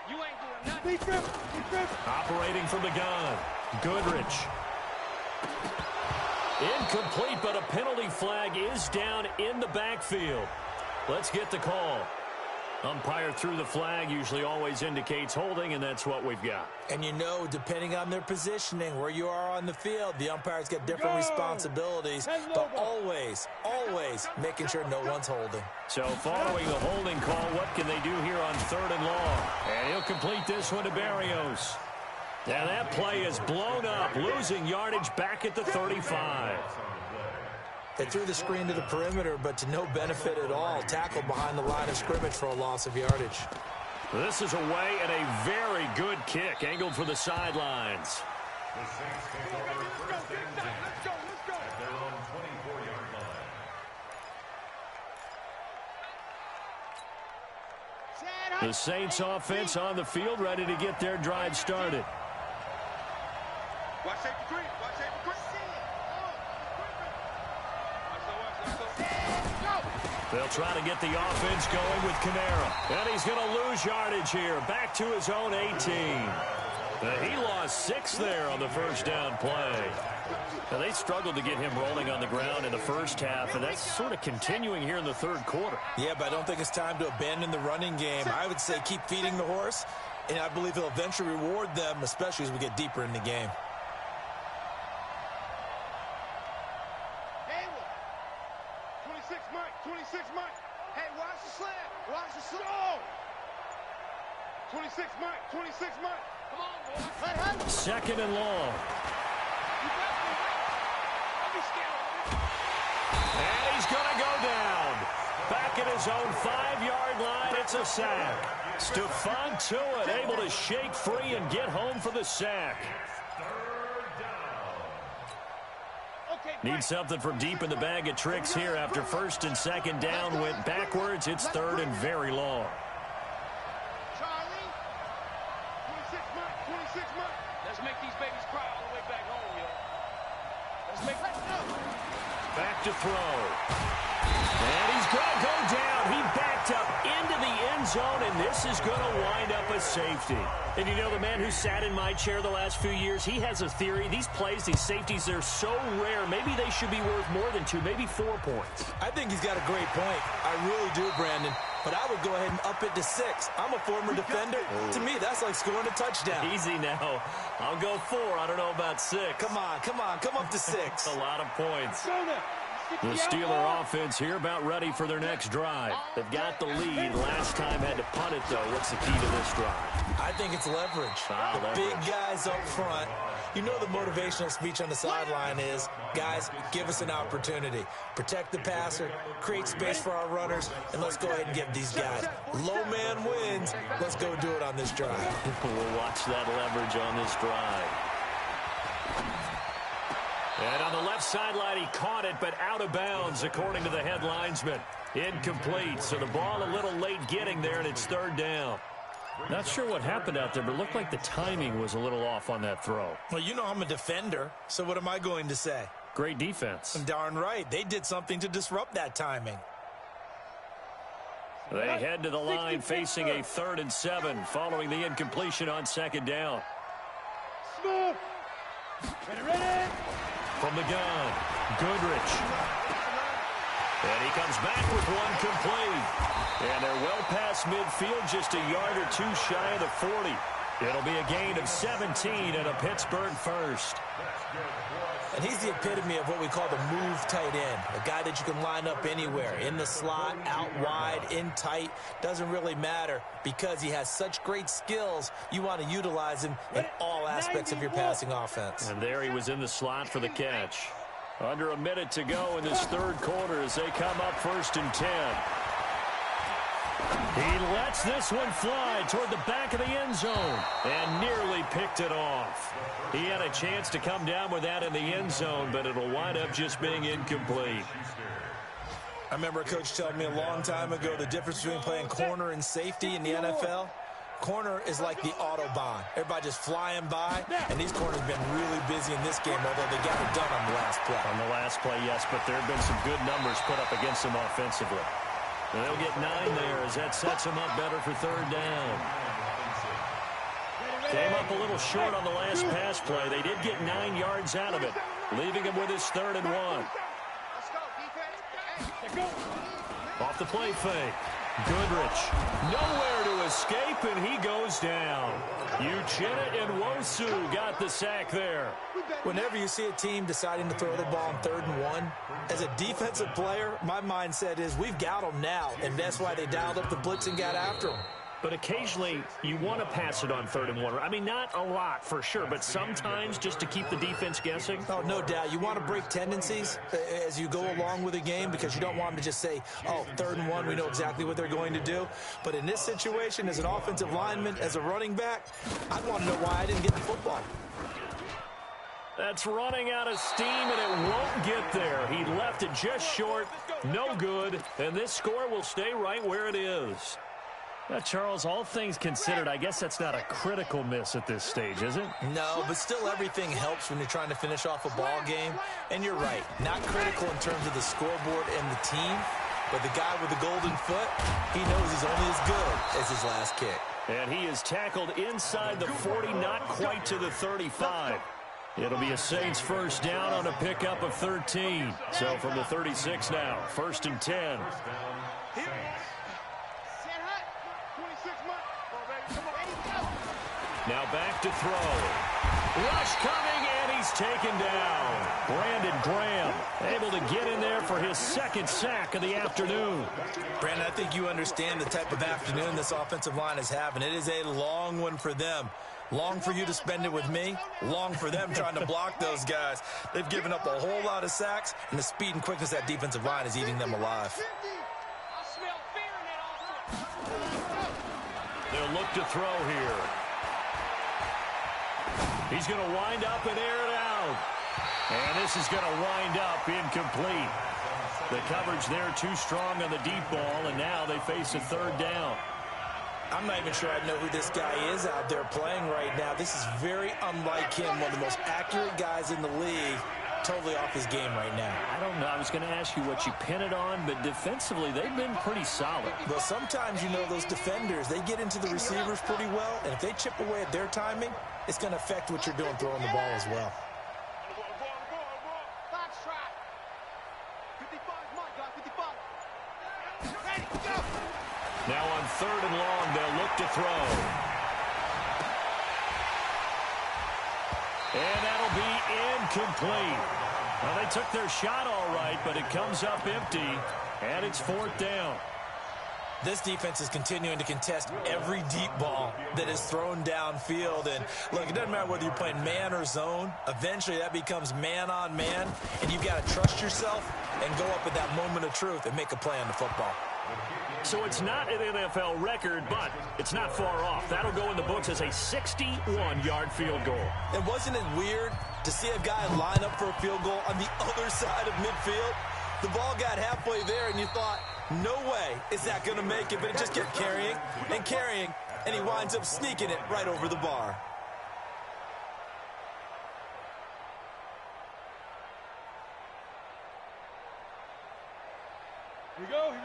S4: You ain't doing nothing. He tripped.
S1: Operating from the gun. Goodrich. Incomplete, but a penalty flag is down in the backfield. Let's get the call. Umpire threw the flag, usually always indicates holding, and that's what we've got.
S2: And you know, depending on their positioning, where you are on the field, the umpires get different responsibilities, but always making sure no one's holding.
S1: So following the holding call, what can they do here on 3rd and long? And he'll complete this one to Berrios. Now that play is blown up, losing yardage back at the 35.
S2: They threw the screen to the perimeter, but to no benefit at all. Tackled behind the line of scrimmage for a loss of yardage.
S1: This is away and a very good kick, angled for the sidelines.
S5: The Saints take over 1st and 10 at their own 24-yard line.
S1: The Saints offense on the field, ready to get their drive started.
S3: Watch safety green.
S1: They'll try to get the offense going with Kamara. And he's going to lose yardage here. Back to his own 18. He lost 6 there on the first down play. Now, they struggled to get him rolling on the ground in the first half, and that's sort of continuing here in the 3rd quarter.
S2: Yeah, but I don't think it's time to abandon the running game. I would say keep feeding the horse, and I believe he'll eventually reward them, especially as we get deeper in the game.
S3: 26 Mike. Hey, watch the slant. 26 Mike. 26 Mike.
S4: Come on, boy.
S1: Second and long.
S4: You got me. Don't be scared.
S1: And he's going to go down. Back at his own 5-yard line, it's a sack. Stephon Tuitt able to shake free and get home for the sack. Need something from deep in the bag of tricks here after first and second down went backwards. It's third and very long.
S3: Charlie. 26 Mike. 26 Mike.
S4: Let's make these babies cry all the way back home, yo. Let's go.
S1: Back to throw. And he's going to go down. He backed up into the end zone, and this is going to wind up a safety. And you know, the man who sat in my chair the last few years, he has a theory. These plays, these safeties, they're so rare. Maybe they should be worth more than 2, maybe 4 points.
S2: I think he's got a great point. I really do, Brandon. But I would go ahead and up it to 6. I'm a former defender. To me, that's like scoring a touchdown.
S1: Easy now. I'll go 4. I don't know about 6.
S2: Come on. Come up to 6.
S1: A lot of points. The Steeler offense here about ready for their next drive. They've got the lead. Last time had to punt it, though. What's the key to this drive?
S2: I think it's leverage.
S1: Leverage.
S2: Big guys up front. You know the motivational speech on the sideline is, guys, give us an opportunity. Protect the passer, create space for our runners, and let's go ahead and give these guys. Low man wins. Let's go do it on this drive.
S1: We'll watch that leverage on this drive. And on the left sideline, he caught it, but out of bounds, according to the head linesman. Incomplete, so the ball a little late getting there, and it's third down. Not sure what happened out there, but it looked like the timing was a little off on that throw.
S2: Well, you know I'm a defender, so what am I going to say?
S1: Great defense.
S2: Darn right. They did something to disrupt that timing.
S1: They head to the line facing a 3rd and 7 following the incompletion on second down.
S3: Smooth. Ready.
S1: From the gun, Goodrich. And he comes back with one complete. And they're well past midfield, just a yard or 2 shy of the 40. It'll be a gain of 17 and a Pittsburgh first.
S2: And he's the epitome of what we call the move tight end. A guy that you can line up anywhere. In the slot, out wide, in tight. Doesn't really matter because he has such great skills. You want to utilize him in all aspects of your passing offense.
S1: And there he was in the slot for the catch. Under a minute to go in this third quarter as they come up 1st and 10. He lets this one fly toward the back of the end zone and nearly picked it off. He had a chance to come down with that in the end zone, but it'll wind up just being incomplete.
S2: I remember a coach telling me a long time ago the difference between playing corner and safety in the NFL. Corner is like the Autobahn. Everybody just flying by, and these corners have been really busy in this game, although they got it done on the last play.
S1: On the last play, yes, but there have been some good numbers put up against them offensively. And they'll get 9 there as that sets them up better for third down. Came up a little short on the last pass play. They did get 9 yards out of it, leaving him with his 3rd and 1.
S4: Let's go, defense.
S1: Off the play fake. Goodrich, nowhere to escape, and he goes down. Uchenna and Nwosu got the sack there.
S2: Whenever you see a team deciding to throw the ball on 3rd and 1, as a defensive player, my mindset is we've got them now, and that's why they dialed up the blitz and got after them.
S1: But occasionally, you want to pass it on 3rd and 1. I mean, not a lot for sure, but sometimes just to keep the defense guessing.
S2: Oh, no doubt. You want to break tendencies as you go along with a game because you don't want them to just say, oh, 3rd and 1, we know exactly what they're going to do. But in this situation, as an offensive lineman, as a running back, I'd want to know why I didn't get the football.
S1: That's running out of steam, and it won't get there. He left it just short, no good, and this score will stay right where it is. Charles, all things considered, I guess that's not a critical miss at this stage, is it?
S2: No, but still everything helps when you're trying to finish off a ball game. And you're right, not critical in terms of the scoreboard and the team, but the guy with the golden foot, he knows he's only as good as his last kick.
S1: And he is tackled inside the 40, not quite to the 35. It'll be a Saints first down on a pickup of 13. So from the 36 now, 1st and 10. Now back to throw. Rush coming, and he's taken down. Brandon Graham able to get in there for his second sack of the afternoon.
S2: Brandon, I think you understand the type of afternoon this offensive line is having. It is a long one for them. Long for you to spend it with me. Long for them trying to block those guys. They've given up a whole lot of sacks, and the speed and quickness of that defensive line is eating them alive.
S1: They'll look to throw here. He's going to wind up and air it out. And this is going to wind up incomplete. The coverage there too strong on the deep ball, and now they face a third down.
S2: I'm not even sure I know who this guy is out there playing right now. This is very unlike him, one of the most accurate guys in the league. Totally off his game right now.
S1: I don't know. I was going to ask you what you pin it on, but defensively, they've been pretty solid.
S2: Well, sometimes, you know, those defenders, they get into the receivers pretty well, and if they chip away at their timing, it's going to affect what you're doing throwing the ball as well.
S1: Now on third and long, they'll look to throw. And that'll be incomplete. Well, they took their shot all right, but it comes up empty, and it's fourth down.
S2: This defense is continuing to contest every deep ball that is thrown downfield. And, look, it doesn't matter whether you're playing man or zone. Eventually, that becomes man on man, and you've got to trust yourself and go up at that moment of truth and make a play on the football.
S1: So it's not an NFL record, but it's not far off. That'll go in the books as a 61-yard field goal.
S2: And wasn't it weird to see a guy line up for a field goal on the other side of midfield? The ball got halfway there, and you thought, no way is that going to make it, but it just kept carrying and carrying, and he winds up sneaking it right over the bar.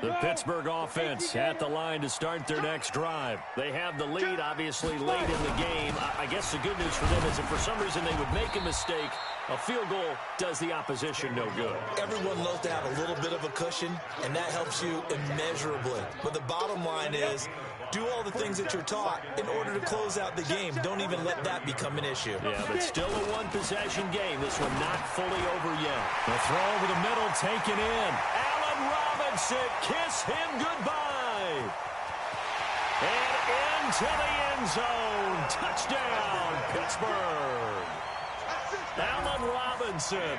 S1: The Pittsburgh offense at the line to start their next drive. They have the lead, obviously, late in the game. I guess the good news for them is if for some reason they would make a mistake, a field goal does the opposition no good.
S2: Everyone loves to have a little bit of a cushion, and that helps you immeasurably. But the bottom line is, do all the things that you're taught in order to close out the game. Don't even let that become an issue.
S1: Yeah, but still a one-possession game. This one not fully over yet. The throw over the middle taken in. Allen Robinson, kiss him goodbye. And into the end zone. Touchdown, Pittsburgh. Allen Robinson,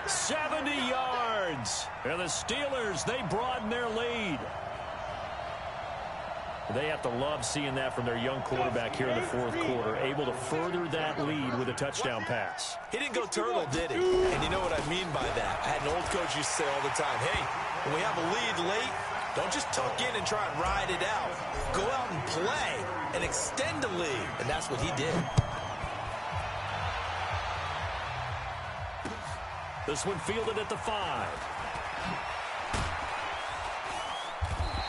S1: 70 yards. And the Steelers, they broaden their lead. They have to love seeing that from their young quarterback here in the fourth quarter, able to further that lead with a touchdown pass.
S2: He didn't go turtle, did he? And you know what I mean by that. I had an old coach used to say all the time, hey, when we have a lead late, don't just tuck in and try and ride it out. Go out and play and extend the lead. And that's what he did.
S1: This one fielded at the 5.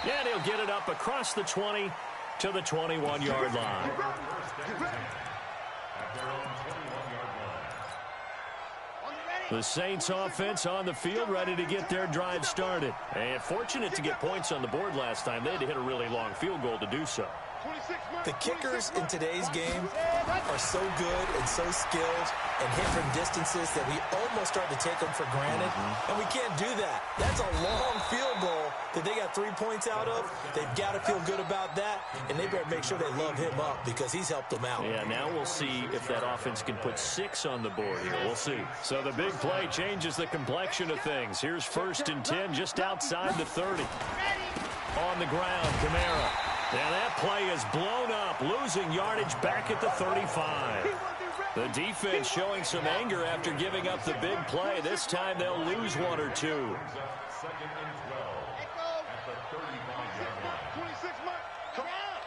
S1: Yeah, and he'll get it up across the 20 to the 21-yard line. The Saints offense on the field, ready to get their drive started. And fortunate to get points on the board last time. They had to hit a really long field goal to do so.
S2: The kickers in today's game are so good and so skilled and hit from distances that we almost start to take them for granted. And we can't do that. That's a long field goal that they got 3 points out of. They've got to feel good about that, and they better make sure they love him up because he's helped them out.
S1: Yeah, now we'll see if that offense can put 6 on the board here. We'll see. So the big play changes the complexion of things. Here's 1st and 10 just outside the 30. On the ground, Kamara. Now that play is blown up, losing yardage back at the 35. The defense showing some anger after giving up the big play. This time they'll lose 1 or 2.
S5: 2nd and 12 at the 35-yard line.
S3: 26, Mike. Come on.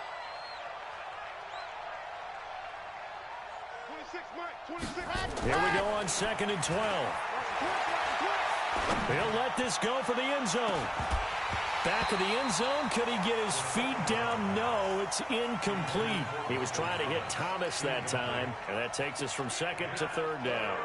S3: 26, Mike. 26.
S1: Here we go on 2nd and 12. He'll let this go for the end zone. Back of the end zone. Could he get his feet down? No, it's incomplete. He was trying to hit Thomas that time, and that takes us from 2nd to 3rd down.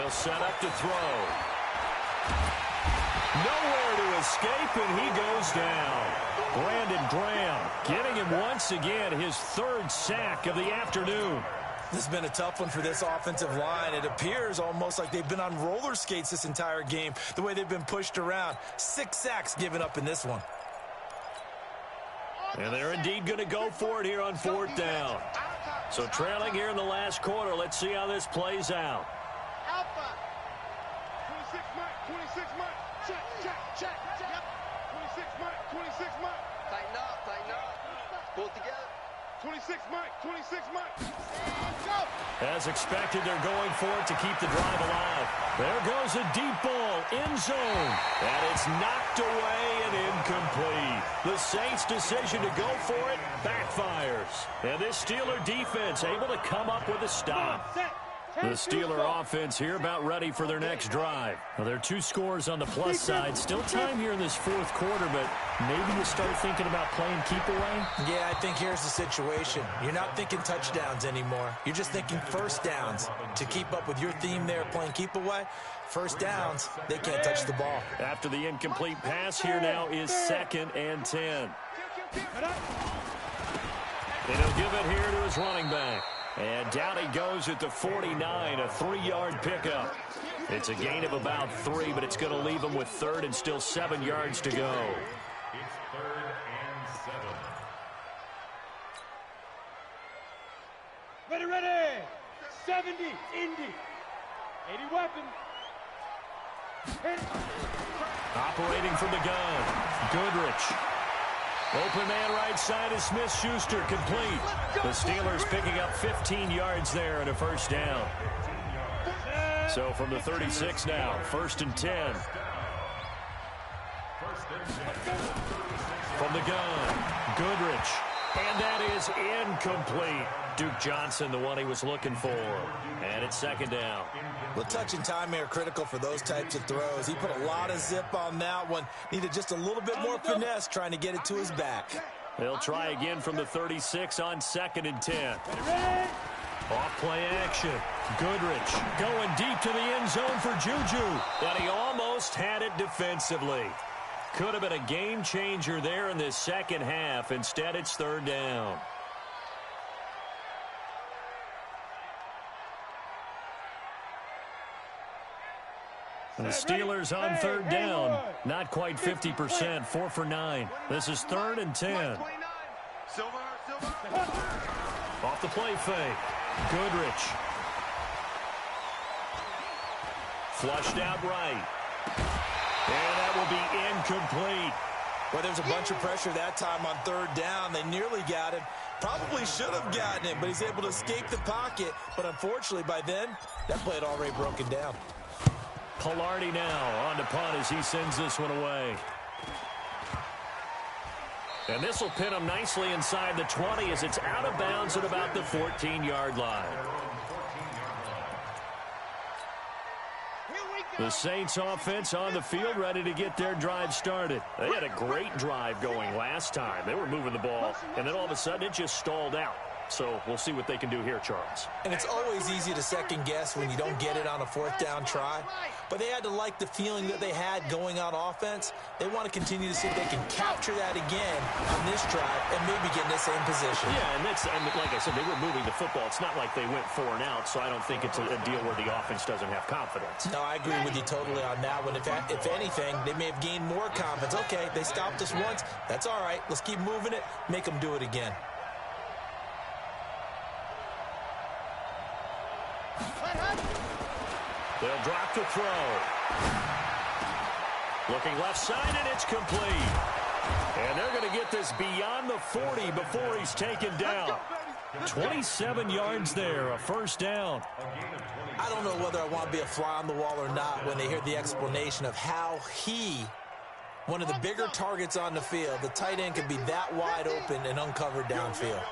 S1: He'll set up to throw. Nowhere to escape, and he goes down. Brandon Graham getting him once again his third sack of the afternoon.
S2: This has been a tough one for this offensive line. It appears almost like they've been on roller skates this entire game, the way they've been pushed around. 6 sacks given up in this one.
S1: And they're indeed going to go for it here on 4th down. So trailing here in the last quarter. Let's see how this plays out.
S4: Alpha. 26 Mike, 26 Mike. Check. Yep. 26 Mike, 26 Mike. Tighten up. Pull it together. 26 Mike. Go.
S1: As expected, they're going for it to keep the drive alive. There goes a deep ball, end zone. And it's knocked away and incomplete. The Saints' decision to go for it backfires. And this Steeler defense able to come up with a stop. The Steeler offense here about ready for their next drive. Well, there are 2 scores on the plus side. Still time here in this 4th quarter, but maybe you start thinking about playing keep away?
S2: Yeah, I think here's the situation. You're not thinking touchdowns anymore. You're just thinking first downs. To keep up with your theme there, playing keep away, first downs, they can't touch the ball.
S1: After the incomplete pass, here now is 2nd and 10. And he'll give it here to his running back. And down he goes at the 49, a 3-yard pickup. It's a gain of about 3, but it's going to leave him with 3rd and still 7 yards to go.
S5: It's 3rd and 7.
S4: Ready. 70, Indy. 80 weapon.
S1: Operating from the gun, Goodrich. Open man right side is Smith-Schuster, complete. The Steelers picking up 15 yards there and a first down. So from the 36 now, 1st and 10. From the gun, Goodrich. And that is incomplete. Duke Johnson, the one he was looking for. And it's 2nd down.
S2: Well, touch and time are critical for those types of throws. He put a lot of zip on that one. Needed just a little bit more finesse trying to get it to his back.
S1: They'll try again from the 36 on 2nd and 10. Off play action. Goodrich going deep to the end zone for Juju. And he almost had it defensively. Could have been a game changer there in this second half. Instead, it's 3rd down. The Steelers on 3rd down. Not quite 50%, 4 for 9. This is 3rd and 10. Off the play fake. Goodrich. Flushed out right. And that will be incomplete.
S2: Well, there's a bunch of pressure that time on 3rd down. They nearly got him. Probably should have gotten it, but he's able to escape the pocket. But unfortunately, by then, that play had already broken down.
S1: Pilardi now on to punt as he sends this one away. And this will pin him nicely inside the 20 as it's out of bounds at about the 14-yard line. The Saints offense on the field ready to get their drive started. They had a great drive going last time. They were moving the ball, and then all of a sudden it just stalled out. So we'll see what they can do here, Charles.
S2: And it's always easy to second guess when you don't get it on a 4th down try. But they had to like the feeling that they had going on offense. They want to continue to see if they can capture that again on this drive and maybe get in the same position.
S1: Yeah, and like I said, they were moving the football. It's not like they went 4 and out, so I don't think it's a deal where the offense doesn't have confidence.
S2: No, I agree with you totally on that one. If anything, they may have gained more confidence. Okay, they stopped us once. That's all right. Let's keep moving it. Make them do it again.
S1: They'll drop to throw. Looking left side, and it's complete. And they're going to get this beyond the 40 before he's taken down. 27 yards there, a first down.
S2: I don't know whether I want to be a fly on the wall or not when they hear the explanation of how one of the bigger targets on the field, the tight end, could be that wide open and uncovered downfield.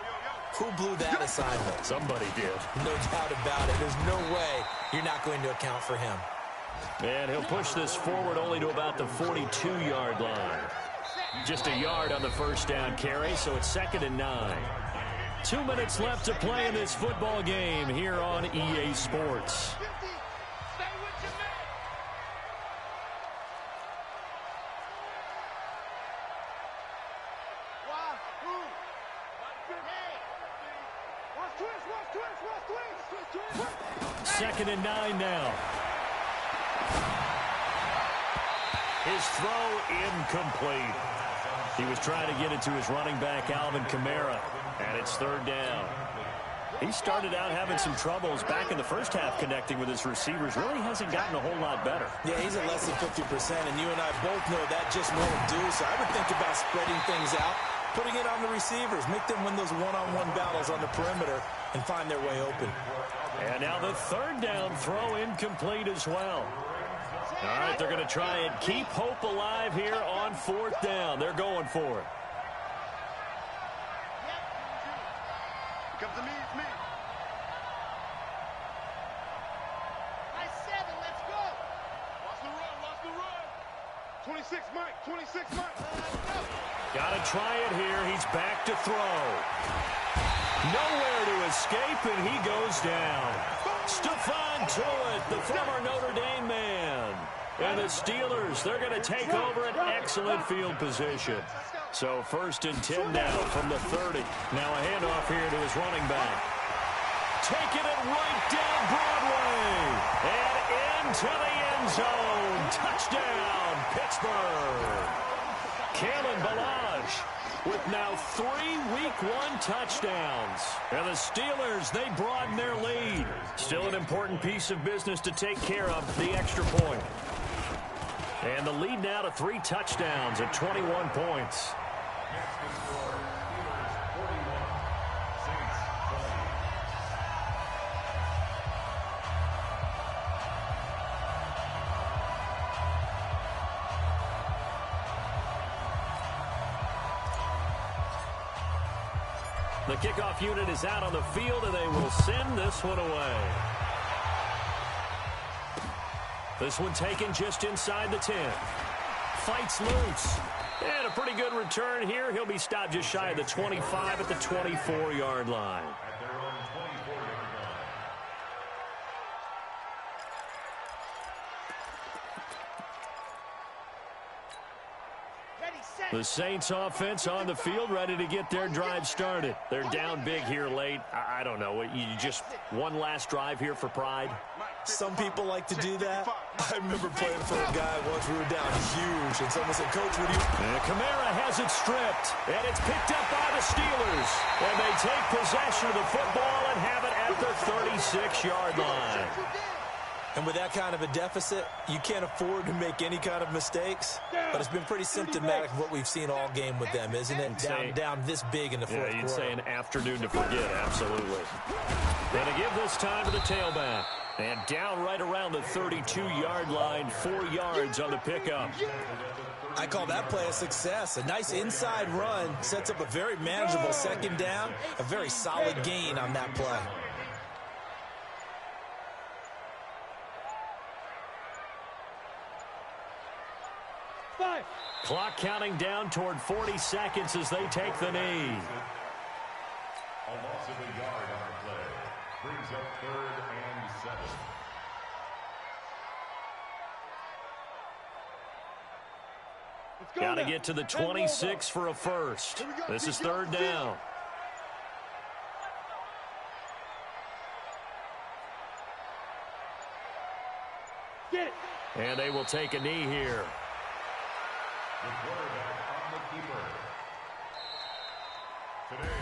S2: Who blew that assignment?
S1: Somebody did.
S2: No doubt about it. There's no way you're not going to account for him.
S1: And he'll push this forward only to about the 42-yard line. Just a yard on the first down carry, so it's 2nd and 9. 2 minutes left to play in this football game here on EA Sports. 2nd and 9 now. His throw incomplete. He was trying to get it to his running back, Alvin Kamara, and it's 3rd down. He started out having some troubles back in the first half connecting with his receivers. Really hasn't gotten a whole lot better.
S2: Yeah, he's at less than 50%, and you and I both know that just won't do. So I would think about spreading things out, putting it on the receivers, make them win those one-on-one battles on the perimeter and find their way open.
S1: And now the 3rd down throw incomplete as well. All right, they're going to try and keep hope alive here on 4th down. They're going for it.
S3: Comes to me, it's me.
S4: High 7, let's go.
S3: Watch the run. 26, Mike, 26, Mike.
S1: Got to try it here. He's back to throw. Nowhere to escape, and he goes down. Stephon Tuitt, the former Notre Dame man. And the Steelers, they're going to take over an excellent field position. So 1st and 10 now from the 30. Now a handoff here to his running back. Taking it right down Broadway. And into the end zone. Touchdown, Pittsburgh. Kalen Ballage with now 3 Week 1 touchdowns. And the Steelers, they broaden their lead. Still an important piece of business to take care of, the extra point. And the lead now to 3 touchdowns at 21 points. The kickoff unit is out on the field, and they will send this one away. This one taken just inside the 10. Fights loose. And a pretty good return here. He'll be stopped just shy of the 25 at the 24-yard line. The Saints offense on the field, ready to get their drive started. They're down big here late. I don't know. You just one last drive here for pride?
S2: Some people like to do that. I remember playing for a guy once. We were down huge, and someone said, Coach, what do you...
S1: And Kamara has it stripped, and it's picked up by the Steelers. And they take possession of the football and have it at the 36-yard line.
S2: And with that kind of a deficit, you can't afford to make any kind of mistakes. But it's been pretty symptomatic of what we've seen all game with them, isn't it? Down this big in the fourth quarter.
S1: You'd say an afternoon to forget, absolutely. Going to give this time to the tailback. And down right around the 32-yard line, 4 yards on the pickup.
S2: I call that play a success. A nice inside run sets up a very manageable 2nd down, a very solid gain on that play.
S1: Clock counting down toward 40 seconds as they take the knee.
S5: A loss of a yard on the play. Brings up 3rd and 7.
S1: Got to get to the 26 for a first. This is 3rd down. And they will take a knee here.
S5: The quarterback on the keeper. Today,